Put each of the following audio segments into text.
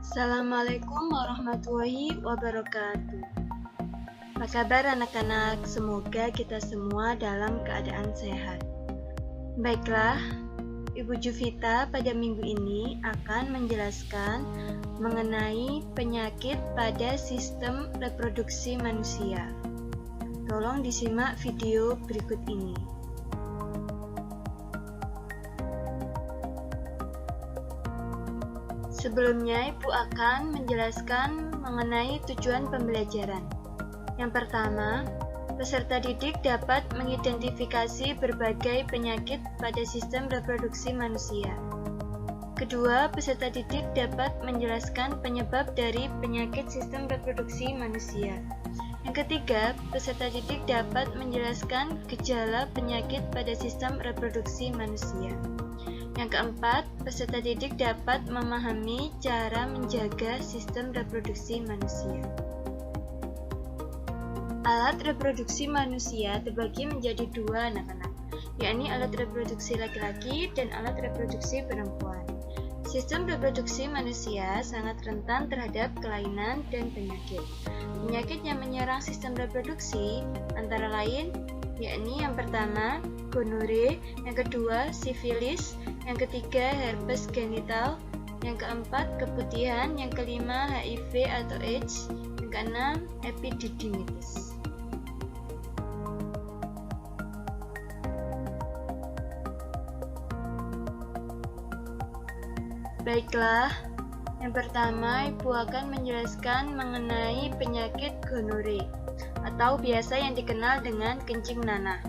Assalamualaikum warahmatullahi wabarakatuh. Apa kabar anak-anak? Semoga kita semua dalam keadaan sehat. Baiklah, Ibu Juvita pada minggu ini akan menjelaskan mengenai penyakit pada sistem reproduksi manusia. Tolong disimak video berikut ini. Sebelumnya, Ibu akan menjelaskan mengenai tujuan pembelajaran. Yang pertama, peserta didik dapat mengidentifikasi berbagai penyakit pada sistem reproduksi manusia. Kedua, peserta didik dapat menjelaskan penyebab dari penyakit sistem reproduksi manusia. Yang ketiga, peserta didik dapat menjelaskan gejala penyakit pada sistem reproduksi manusia. Yang keempat, peserta didik dapat memahami cara menjaga sistem reproduksi manusia. Alat reproduksi manusia terbagi menjadi dua, anak-anak, yakni alat reproduksi laki-laki dan alat reproduksi perempuan. Sistem reproduksi manusia sangat rentan terhadap kelainan dan penyakit. Penyakit yang menyerang sistem reproduksi antara lain yakni yang pertama, gonore, yang kedua, sifilis, yang ketiga, herpes genital, yang keempat, keputihan, yang kelima, HIV atau AIDS, yang keenam, epididymitis. Baiklah, yang pertama Ibu akan menjelaskan mengenai penyakit gonore atau biasa yang dikenal dengan kencing nanah.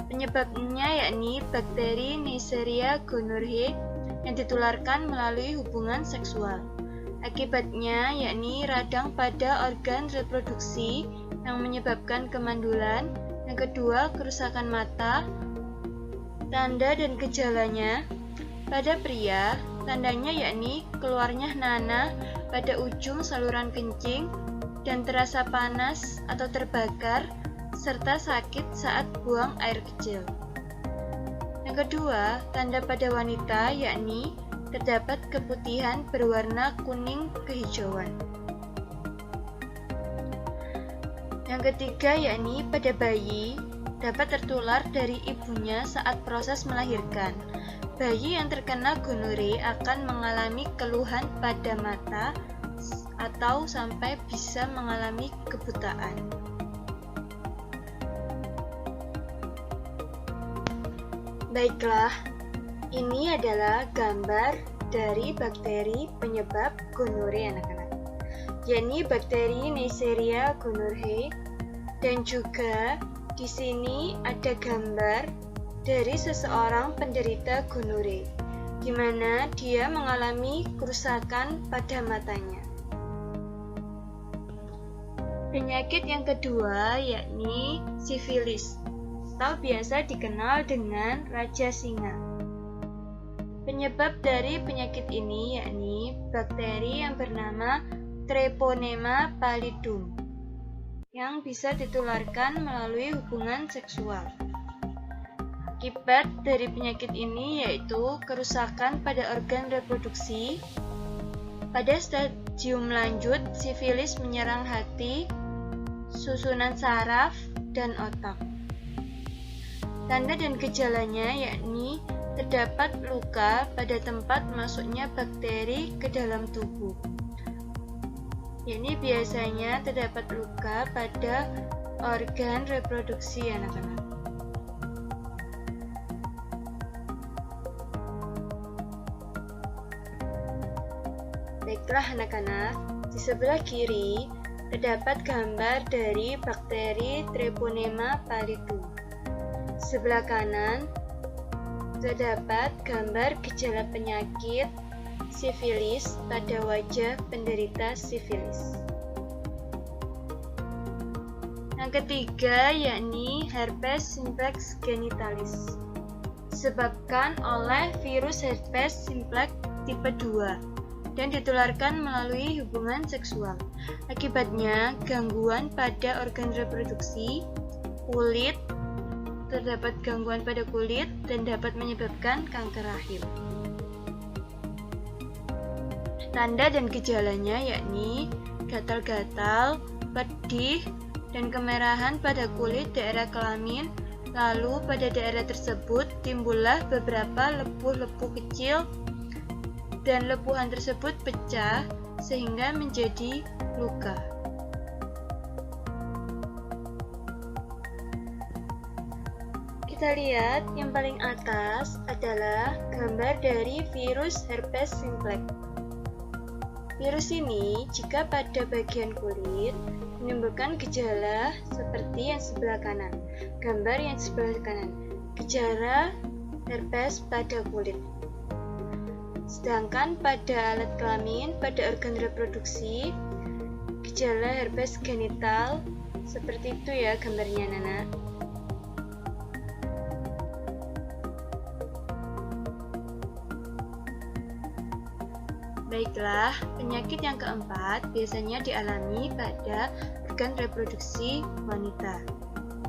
Penyebabnya yakni bakteri Neisseria gonorrhoeae yang ditularkan melalui hubungan seksual. Akibatnya yakni radang pada organ reproduksi yang menyebabkan kemandulan. Yang kedua, kerusakan mata. Tanda dan gejalanya pada pria, tandanya yakni keluarnya nanah pada ujung saluran kencing dan terasa panas atau terbakar, serta sakit saat buang air kecil. Yang kedua, tanda pada wanita yakni terdapat keputihan berwarna kuning kehijauan. Yang ketiga yakni pada bayi dapat tertular dari ibunya saat proses melahirkan. Bayi yang terkena gonore akan mengalami keluhan pada mata atau sampai bisa mengalami kebutaan. Baiklah, ini adalah gambar dari bakteri penyebab gonore, anak-anak, yakni bakteri Neisseria gonorrhoeae, dan juga di sini ada gambar dari seseorang penderita gonore, di mana dia mengalami kerusakan pada matanya. Penyakit yang kedua yakni sifilis, atau biasa dikenal dengan raja singa. Penyebab dari penyakit ini yakni bakteri yang bernama Treponema pallidum yang bisa ditularkan melalui hubungan seksual. Akibat dari penyakit ini yaitu kerusakan pada organ reproduksi. Pada stadium lanjut, sifilis menyerang hati, susunan saraf, dan otak. Tanda dan gejalanya yakni terdapat luka pada tempat masuknya bakteri ke dalam tubuh. Ini biasanya terdapat luka pada organ reproduksi, anak-anak. Baiklah anak-anak, di sebelah kiri terdapat gambar dari bakteri Treponema pallidum. Sebelah kanan terdapat gambar gejala penyakit sifilis pada wajah penderita sifilis. Yang ketiga yakni herpes simplex genitalis, disebabkan oleh virus herpes simplex tipe 2 dan ditularkan melalui hubungan seksual. Akibatnya, gangguan pada organ reproduksi, kulit, terdapat gangguan pada kulit dan dapat menyebabkan kanker rahim. Tanda dan gejalanya yakni gatal-gatal, pedih, dan kemerahan pada kulit daerah kelamin. Lalu pada daerah tersebut timbullah beberapa lepuh-lepuh kecil dan lepuhan tersebut pecah sehingga menjadi luka. Kita lihat yang paling atas adalah gambar dari virus herpes simplex. Virus ini jika pada bagian kulit menimbulkan gejala seperti yang sebelah kanan. Gambar yang sebelah kanan, gejala herpes pada kulit. Sedangkan pada alat kelamin, pada organ reproduksi, gejala herpes genital seperti itu ya gambarnya, Nana. Baiklah, penyakit yang keempat biasanya dialami pada organ reproduksi wanita,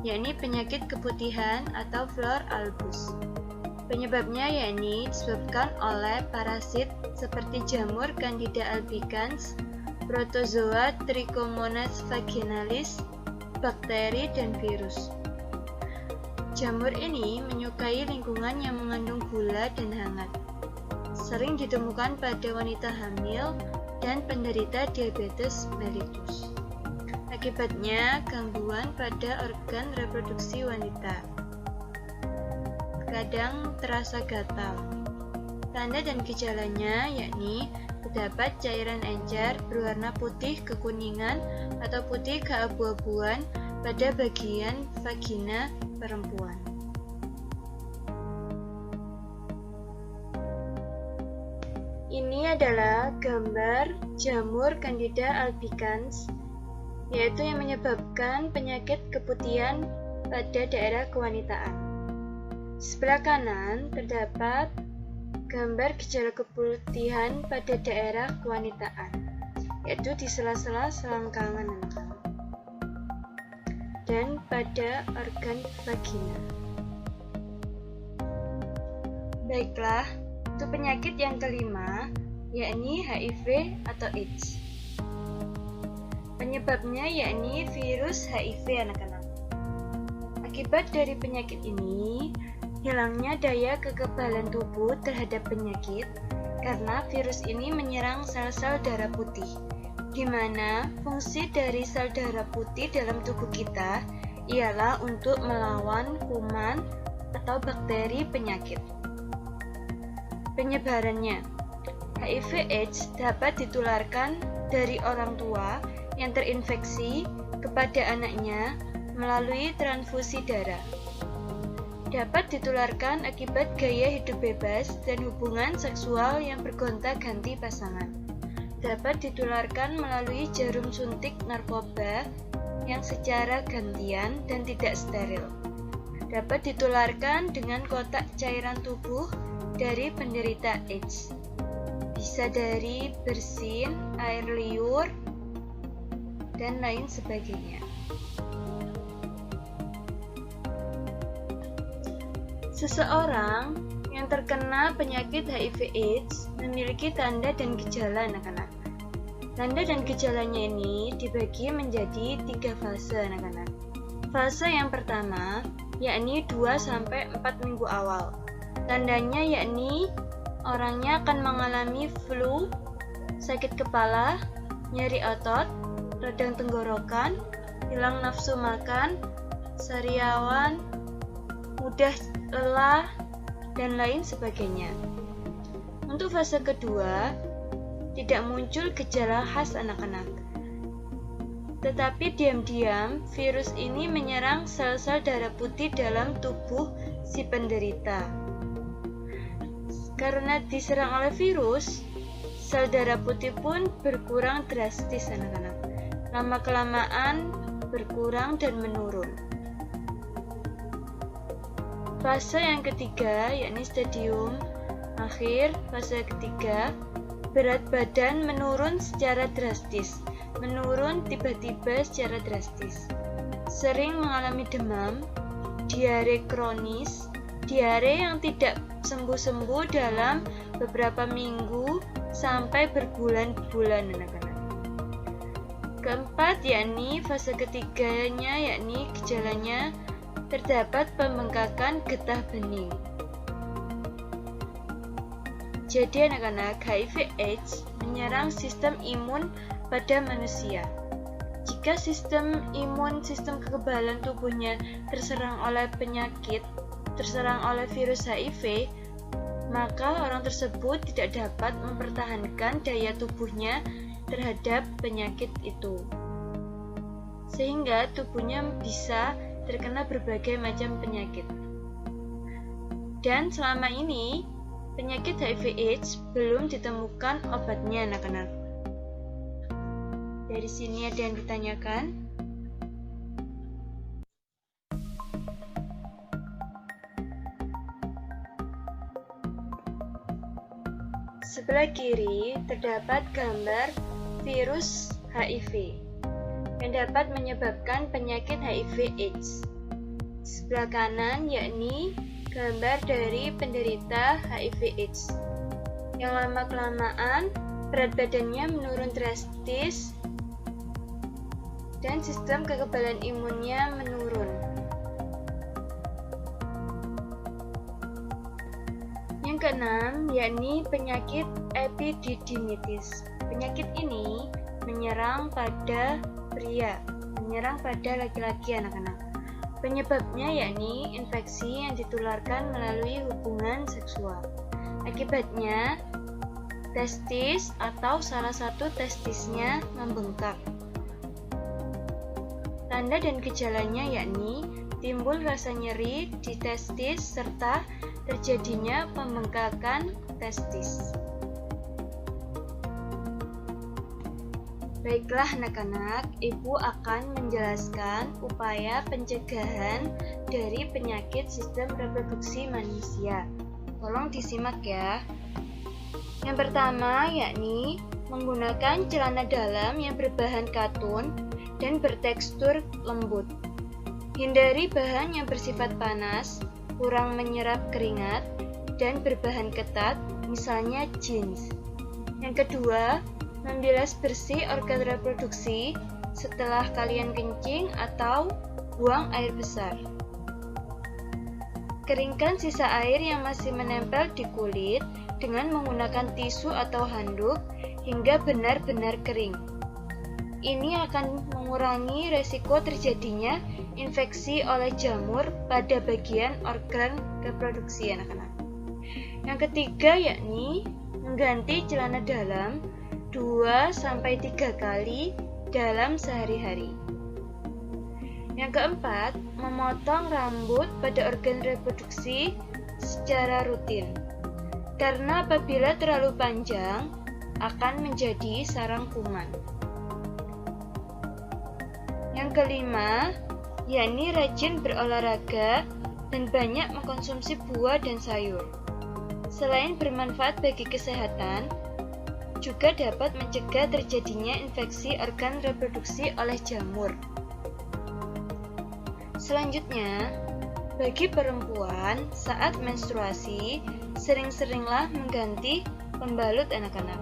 yakni penyakit keputihan atau flor albus. Penyebabnya yakni disebabkan oleh parasit seperti jamur Candida albicans, protozoa Trichomonas vaginalis, bakteri, dan virus. Jamur ini menyukai lingkungan yang mengandung gula dan hangat. Sering ditemukan pada wanita hamil dan penderita diabetes mellitus. Akibatnya gangguan pada organ reproduksi wanita. Kadang terasa gatal. Tanda dan gejalanya yakni terdapat cairan encer berwarna putih kekuningan atau putih keabu-abuan pada bagian vagina perempuan. Ini adalah gambar jamur Candida albicans, yaitu yang menyebabkan penyakit keputihan pada daerah kewanitaan. Sebelah kanan terdapat gambar gejala keputihan pada daerah kewanitaan, yaitu di sela-sela selangkangan dan pada organ vagina. Baiklah, untuk penyakit yang kelima, yakni HIV atau AIDS. Penyebabnya yakni virus HIV anak-anak. Akibat dari penyakit ini, hilangnya daya kekebalan tubuh terhadap penyakit karena virus ini menyerang sel-sel darah putih, di mana fungsi dari sel darah putih dalam tubuh kita ialah untuk melawan kuman atau bakteri penyakit. Penyebarannya, HIV/AIDS dapat ditularkan dari orang tua yang terinfeksi kepada anaknya melalui transfusi darah. Dapat ditularkan akibat gaya hidup bebas dan hubungan seksual yang bergonta-ganti pasangan. Dapat ditularkan melalui jarum suntik narkoba yang secara gantian dan tidak steril. Dapat ditularkan dengan kotak cairan tubuh dari penderita AIDS. Bisa dari bersin, air liur, dan lain sebagainya. Seseorang yang terkena penyakit HIV/AIDS memiliki tanda dan gejala anak-anak. Tanda dan gejalanya ini dibagi menjadi 3 fase anak-anak. Fase yang pertama yakni 2-4 minggu awal. Tandanya yakni orangnya akan mengalami flu, sakit kepala, nyeri otot, radang tenggorokan, hilang nafsu makan, sariawan, mudah lelah, dan lain sebagainya. Untuk fase kedua, tidak muncul gejala khas anak-anak. Tetapi diam-diam virus ini menyerang sel-sel darah putih dalam tubuh si penderita. Karena diserang oleh virus, sel darah putih pun berkurang drastis anak-anak. Lama-kelamaan berkurang dan menurun. Fase yang ketiga, yakni stadium akhir, fase ketiga, berat badan menurun secara drastis. Menurun tiba-tiba secara drastis. Sering mengalami demam, diare kronis, diare yang tidak sembuh-sembuh dalam beberapa minggu sampai berbulan-bulan anak-anak. Keempat, yakni fase ketiganya, yakni gejalanya terdapat pembengkakan getah bening. Jadi anak-anak, HIV/AIDS menyerang sistem imun pada manusia. Jika sistem kekebalan tubuhnya terserang oleh penyakit, terserang oleh virus HIV, maka orang tersebut tidak dapat mempertahankan daya tubuhnya terhadap penyakit itu, sehingga tubuhnya bisa terkena berbagai macam penyakit. Dan selama ini penyakit HIV/AIDS belum ditemukan obatnya anak-anak. Dari sini ada yang ditanyakan. Sebelah kiri terdapat gambar virus HIV yang dapat menyebabkan penyakit HIV/AIDS. Sebelah kanan yakni gambar dari penderita HIV/AIDS yang lama-kelamaan berat badannya menurun drastis dan sistem kekebalan imunnya menurun. Yang keenam yakni penyakit epididymitis. Penyakit ini menyerang pada pria, menyerang pada laki-laki anak-anak. Penyebabnya yakni infeksi yang ditularkan melalui hubungan seksual. Akibatnya, testis atau salah satu testisnya membengkak. Tanda dan gejalanya yakni timbul rasa nyeri di testis serta terjadinya pembengkakan testis. Baiklah anak-anak, Ibu akan menjelaskan upaya pencegahan dari penyakit sistem reproduksi manusia. Tolong disimak ya. Yang pertama yakni menggunakan celana dalam yang berbahan katun dan bertekstur lembut. Hindari bahan yang bersifat panas, kurang menyerap keringat, dan berbahan ketat, misalnya jeans. Yang kedua, membilas bersih organ reproduksi setelah kalian kencing atau buang air besar. Keringkan sisa air yang masih menempel di kulit dengan menggunakan tisu atau handuk hingga benar-benar kering. Ini akan mengurangi resiko terjadinya infeksi oleh jamur pada bagian organ reproduksi anak-anak. Yang ketiga yakni mengganti celana dalam 2-3 kali dalam sehari-hari. Yang keempat, memotong rambut pada organ reproduksi secara rutin. Karena apabila terlalu panjang, akan menjadi sarang kuman. Yang kelima, yakni rajin berolahraga dan banyak mengkonsumsi buah dan sayur. Selain bermanfaat bagi kesehatan, juga dapat mencegah terjadinya infeksi organ reproduksi oleh jamur. Selanjutnya, bagi perempuan saat menstruasi, sering-seringlah mengganti pembalut anak-anak.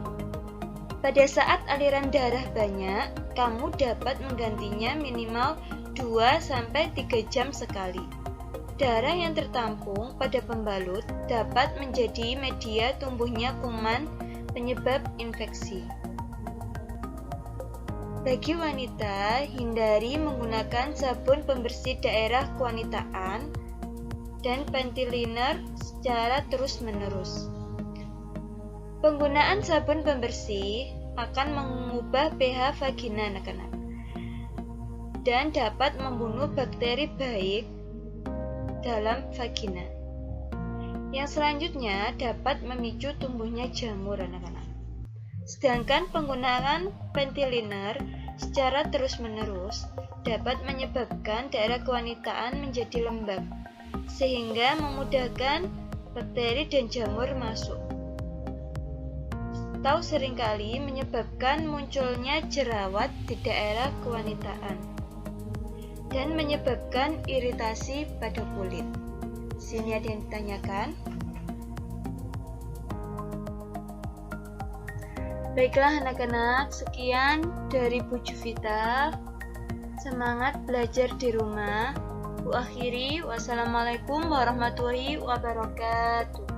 Pada saat aliran darah banyak, kamu dapat menggantinya minimal 2-3 jam sekali. Darah yang tertampung pada pembalut dapat menjadi media tumbuhnya kuman penyebab infeksi. Bagi wanita, hindari menggunakan sabun pembersih daerah kewanitaan dan panty liner secara terus-menerus. Penggunaan sabun pembersih akan mengubah pH vagina anak-anak dan dapat membunuh bakteri baik dalam vagina. Yang selanjutnya dapat memicu tumbuhnya jamur anak-anak. Sedangkan penggunaan panty liner secara terus-menerus dapat menyebabkan daerah kewanitaan menjadi lembab, sehingga memudahkan bakteri dan jamur masuk. Atau seringkali menyebabkan munculnya jerawat di daerah kewanitaan dan menyebabkan iritasi pada kulit. Sini ada yang ditanyakan. Baiklah anak-anak, sekian dari Bu Juvita. Semangat belajar di rumah. Bu akhiri, wassalamualaikum warahmatullahi wabarakatuh.